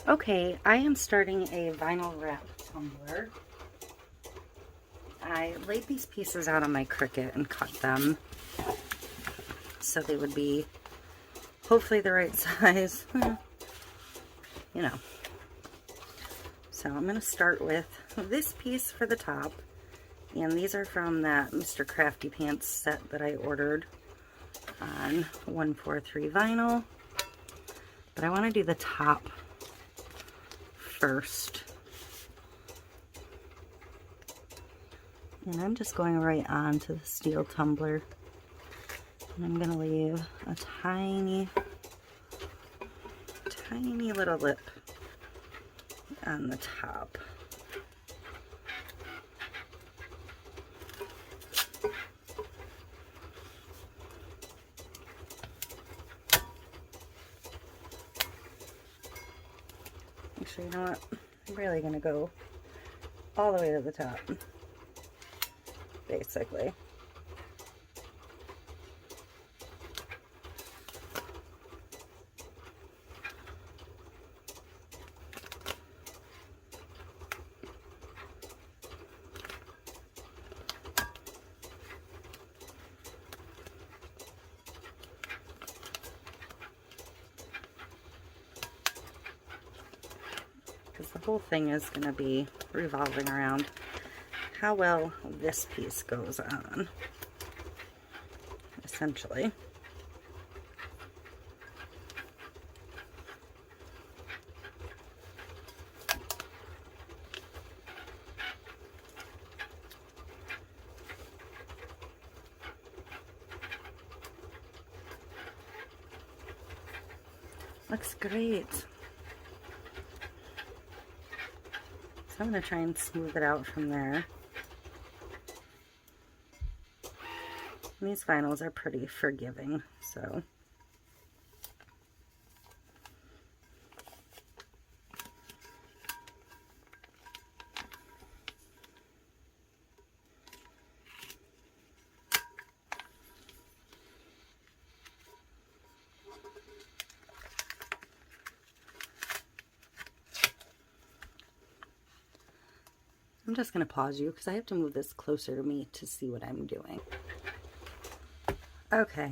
Okay, I am starting a vinyl wrap tumbler. I laid these pieces out on my Cricut and cut them so they would be hopefully the right size, you know. So I'm going to start with this piece for the top, and these are from that Mr. Crafty pants set that I ordered on 143 vinyl, but I want to do the top first. And I'm just going right on to the steel tumbler. And I'm going to leave a tiny little lip on the top. Actually, you know what? I'm really going to go all the way to the top, basically. Because the whole thing is going to be revolving around how well this piece goes on, essentially. Looks great. So I'm going to try and smooth it out from there. And these vinyls are pretty forgiving, so. I'm just going to pause you because I have to move this closer to me to see what I'm doing. Okay,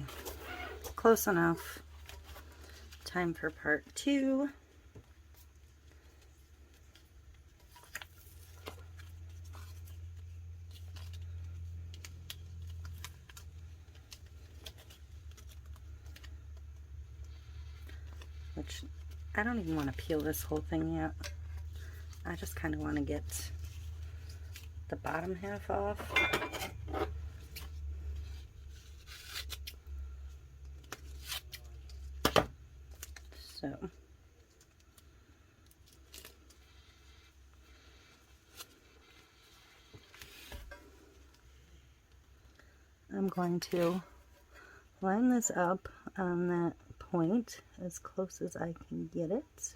close enough. Time for part 2. Which, I don't even want to peel this whole thing yet. I just kind of want to get the bottom half off. So I'm going to line this up on that point as close as I can get it.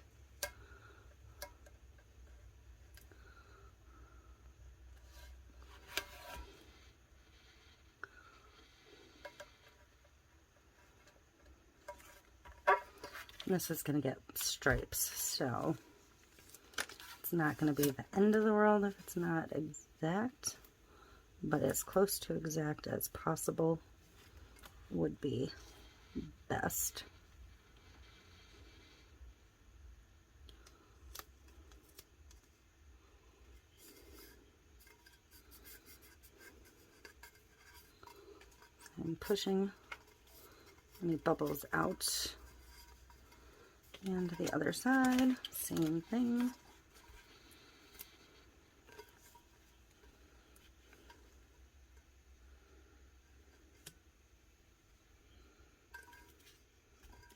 This is going to get stripes, so it's not going to be the end of the world if it's not exact, but as close to exact as possible would be best. I'm pushing any bubbles out. And the other side, same thing.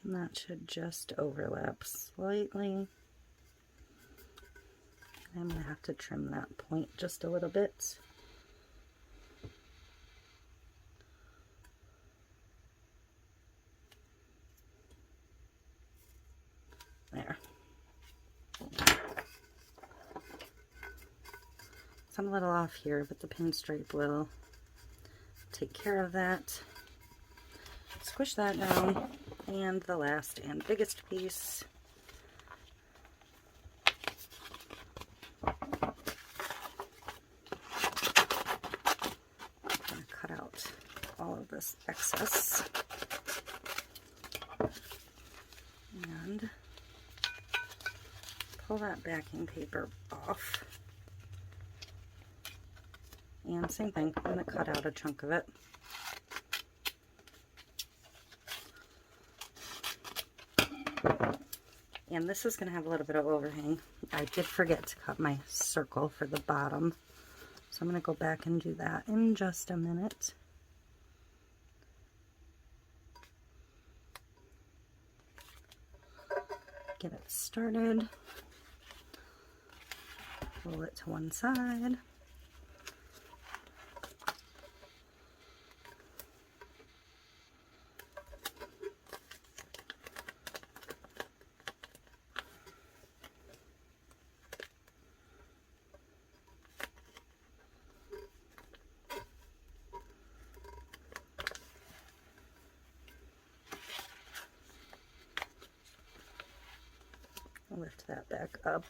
And that should just overlap slightly. I'm going to have to trim that point just a little bit. There. So I'm a little off here, but the pinstripe will take care of that. Squish that down, and the last and biggest piece. this excess. And pull that backing paper off. And same thing, I'm going to cut out a chunk of it. And this is going to have a little bit of overhang. I did forget to cut my circle for the bottom. So I'm going to go back and do that in just a minute. Get it started. Roll it to one side. Lift that back up.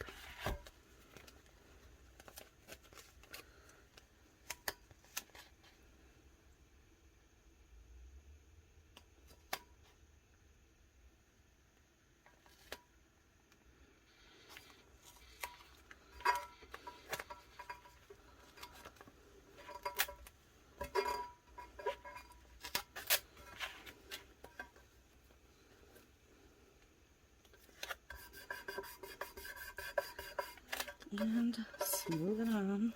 And smooth it on.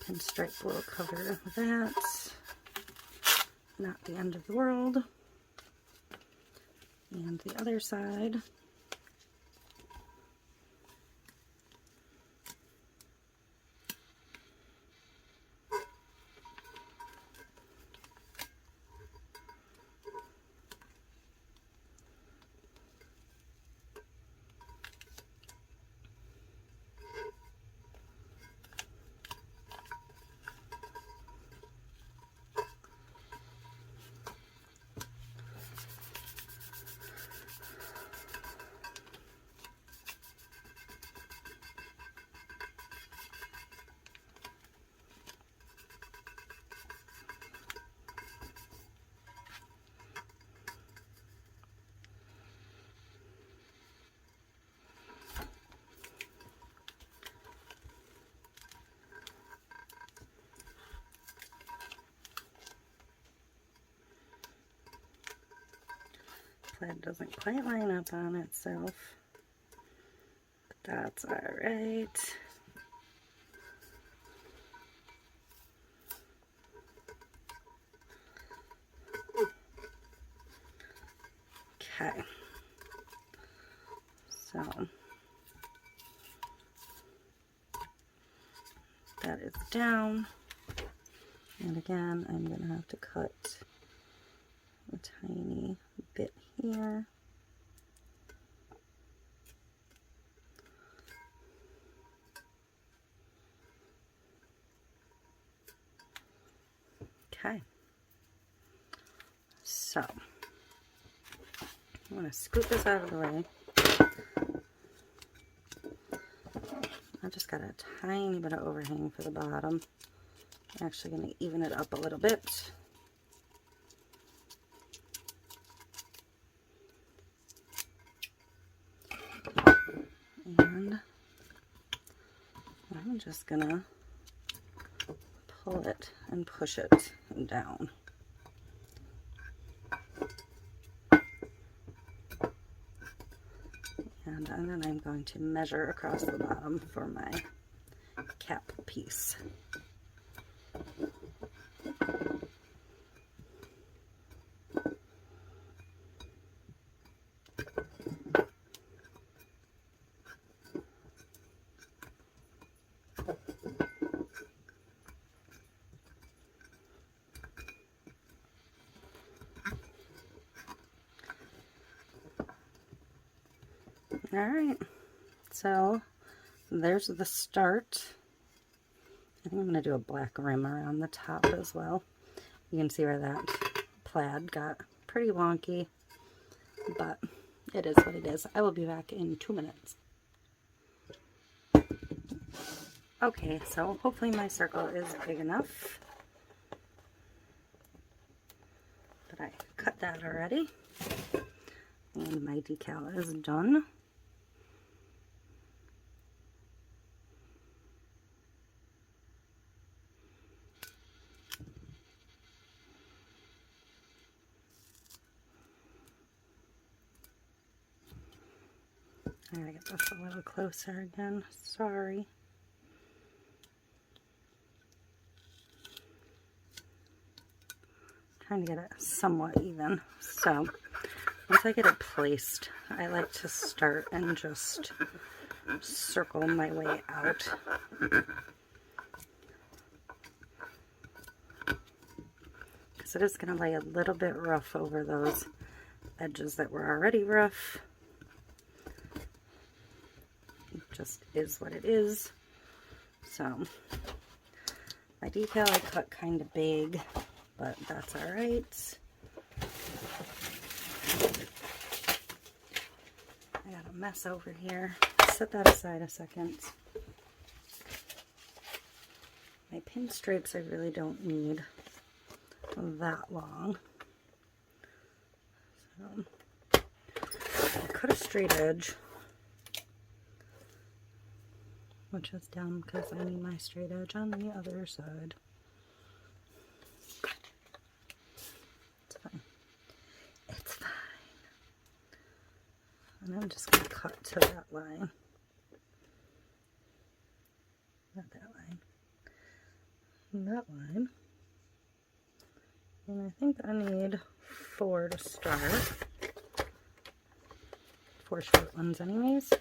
Pinstripe will cover that. Not the end of the world. And the other side. Plaid doesn't quite line up on itself, but that's all right. Okay, so that is down, and again I'm going to have to cut a tiny bit here. Okay, so I'm going to scoop this out of the way. I just got a tiny bit of overhang for the bottom. I'm actually going to even it up a little bit. And I'm just going to pull it and push it down. And then I'm going to measure across the bottom for my cap piece. Alright, so there's the start. I think I'm going to do a black rim around the top as well. You can see where that plaid got pretty wonky, but it is what it is. I will be back in 2 minutes. Okay, so hopefully my circle is big enough. But I cut that already. And my decal is done. I gotta get this a little closer again. Sorry. Trying to get it somewhat even. So once I get it placed, I like to start and just circle my way out. Because it is going to lay a little bit rough over those edges that were already rough. It just is what it is. So my decal I cut kind of big, but that's all right. I got a mess over here. Set that aside a second. My pinstripes I really don't need that long. So I cut a straight edge, which is dumb because I need my straight edge on the other side. It's fine. It's fine. And I'm just going to cut to that line. Not that line. That line. And I think I need 4 to start. 4 short ones anyways.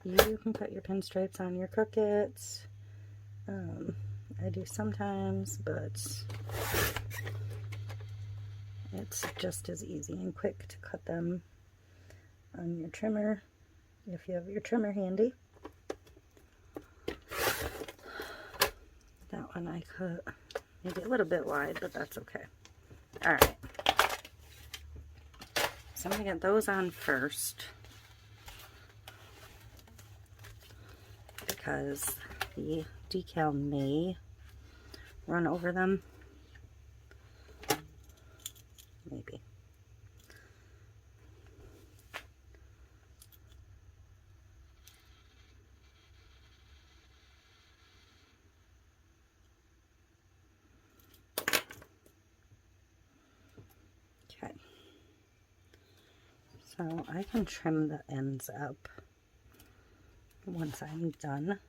You can cut your pinstripes on your crickets. I do sometimes, but it's just as easy and quick to cut them on your trimmer if you have your trimmer handy. That one I cut maybe a little bit wide, but that's okay. Alright. So I'm going to get those on first, because the decal may run over them. Maybe. Okay. So I can trim the ends up once I'm done.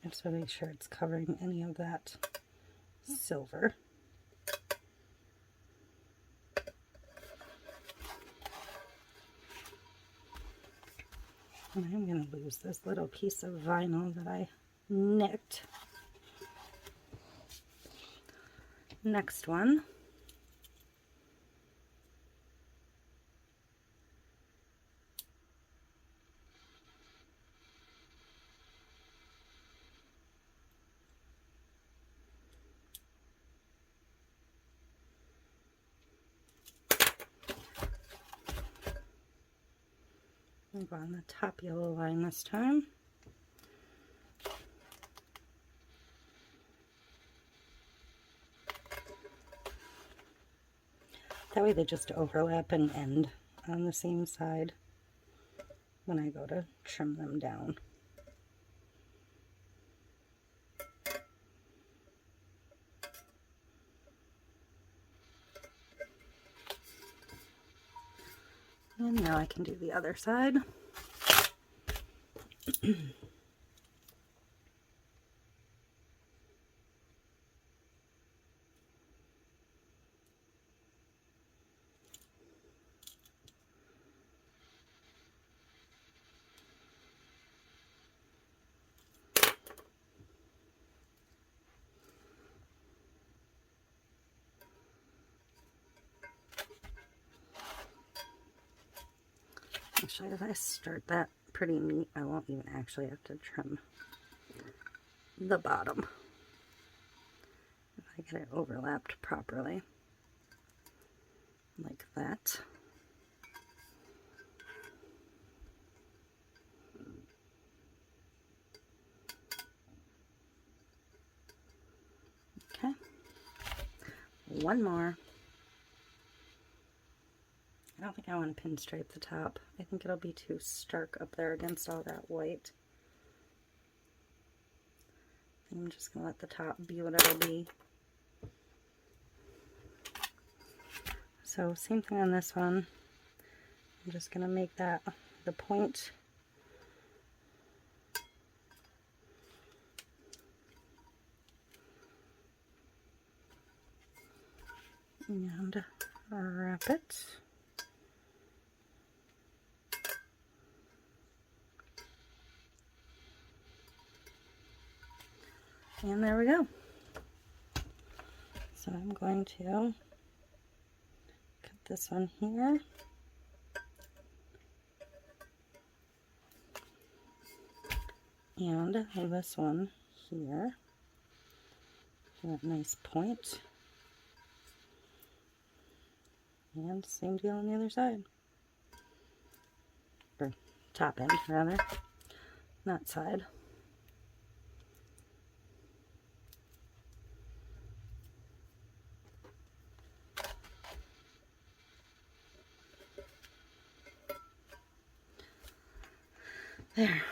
Just to make sure it's covering any of that silver. And I'm going to lose this little piece of vinyl that I nicked. Next one. I'll go on the top yellow line this time. That way they just overlap and end on the same side when I go to trim them down. And now I can do the other side. Actually, if I start that pretty neat, I won't even actually have to trim the bottom if I get it overlapped properly, like that. Okay, one more. I don't think I want to pinstripe the top. I think it'll be too stark up there against all that white. I'm just going to let the top be what it'll be. So same thing on this one. I'm just going to make that the point. And wrap it. And there we go. So I'm going to cut this one here. And this one here. That nice point. And same deal on the other side. Or top end, rather. Not side. There,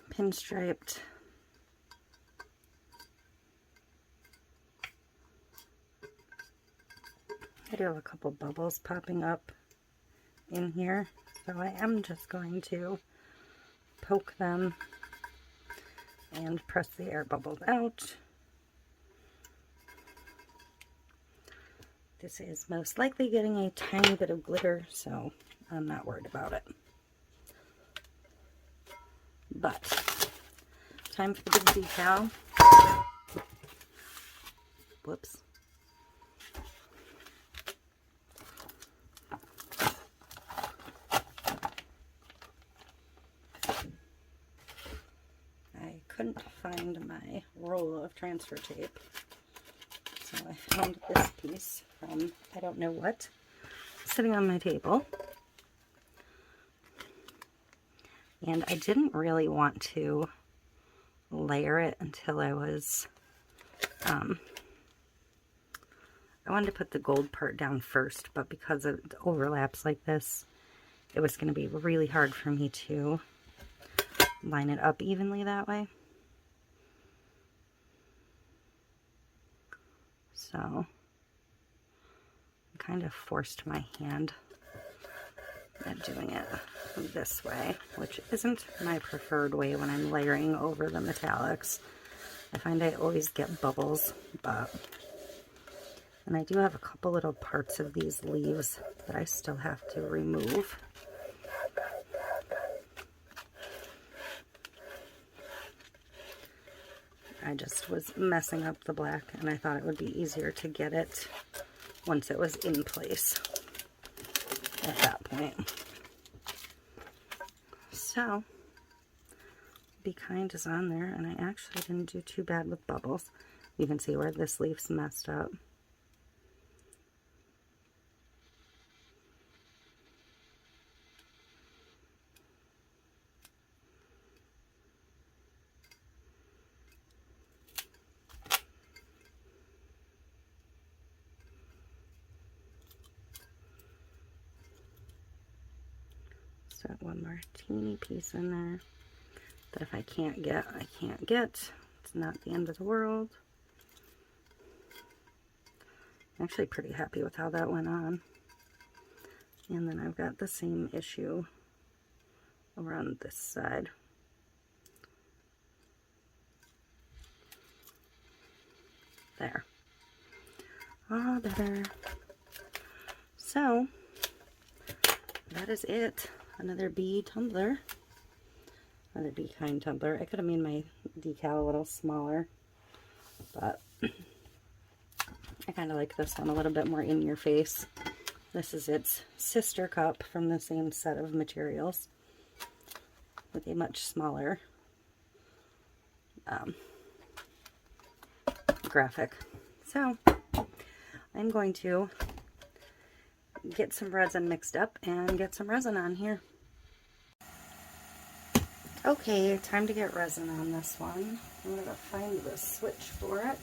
pinstriped. I do have a couple bubbles popping up in here, so I am just going to poke them and press the air bubbles out. This is most likely getting a tiny bit of glitter, so I'm not worried about it. But time for the big decal. Whoops. I couldn't find my roll of transfer tape, so I found this piece from I don't know what, sitting on my table. And I didn't really want to layer it until I was, I wanted to put the gold part down first, but because it overlaps like this, it was going to be really hard for me to line it up evenly that way. So, I kind of forced my hand at doing it this way, which isn't my preferred way when I'm layering over the metallics. I find I always get bubbles, and I do have a couple little parts of these leaves that I still have to remove. I just was messing up the black, and I thought it would be easier to get it once it was in place at that point. So, Be Kind is on there, and I actually didn't do too bad with bubbles. You can see where this leaf's messed up. Set one more teeny piece in there that if I can't get, I can't get. It's not the end of the world. I'm actually pretty happy with how that went on. And then I've got the same issue around this side. There. Ah, better. So, that is it. Another bee tumbler. Another Be Kind tumbler. I could have made my decal a little smaller, but I kind of like this one a little bit more in your face. This is its sister cup from the same set of materials. with a much smaller graphic. So I'm going to get some resin mixed up and get some resin on here. Okay, time to get resin on this one. I'm going to find the switch for it.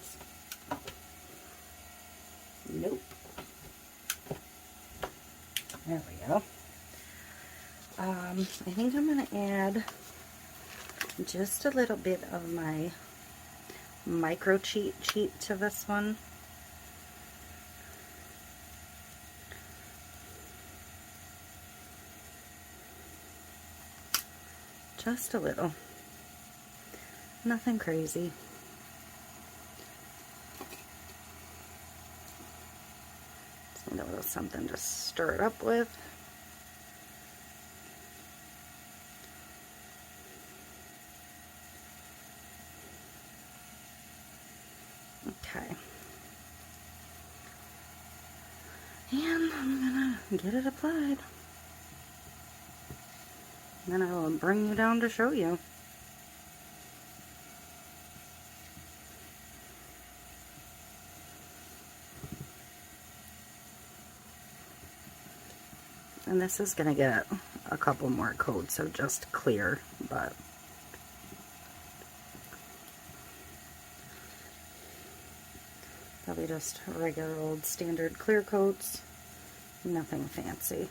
Nope. There we go. I think I'm going to add just a little bit of my micro cheat to this one. Just a little. Nothing crazy. Just need a little something to stir it up with. Okay. And I'm gonna get it applied. Then I will bring you down to show you. And this is going to get a couple more coats, so just clear, but probably just regular old standard clear coats, nothing fancy.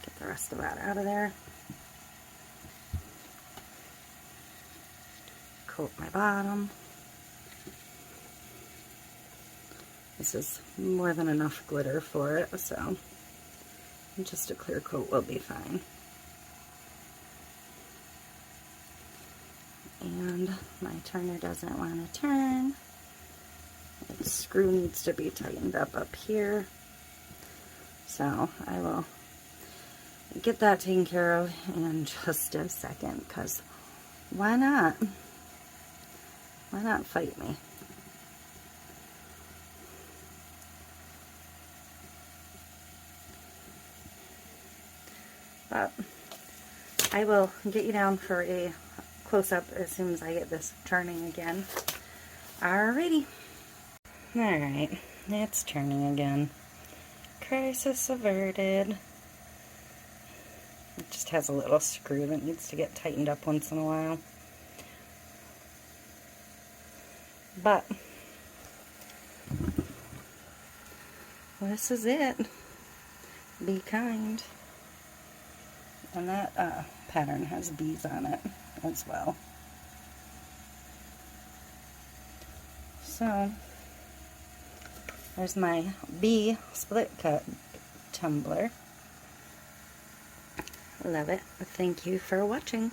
Get the rest of that out of there. Coat my bottom. This is more than enough glitter for it, so just a clear coat will be fine. And my turner doesn't want to turn. Its screw needs to be tightened up here. So I will get that taken care of in just a second, because why not? Why not fight me? But I will get you down for a close-up as soon as I get this turning again. Alrighty. Alright, it's turning again. Crisis averted. It just has a little screw that needs to get tightened up once in a while. But this is it. Be kind. And that pattern has bees on it as well. So there's my bee split cut tumbler. Love it. Thank you for watching.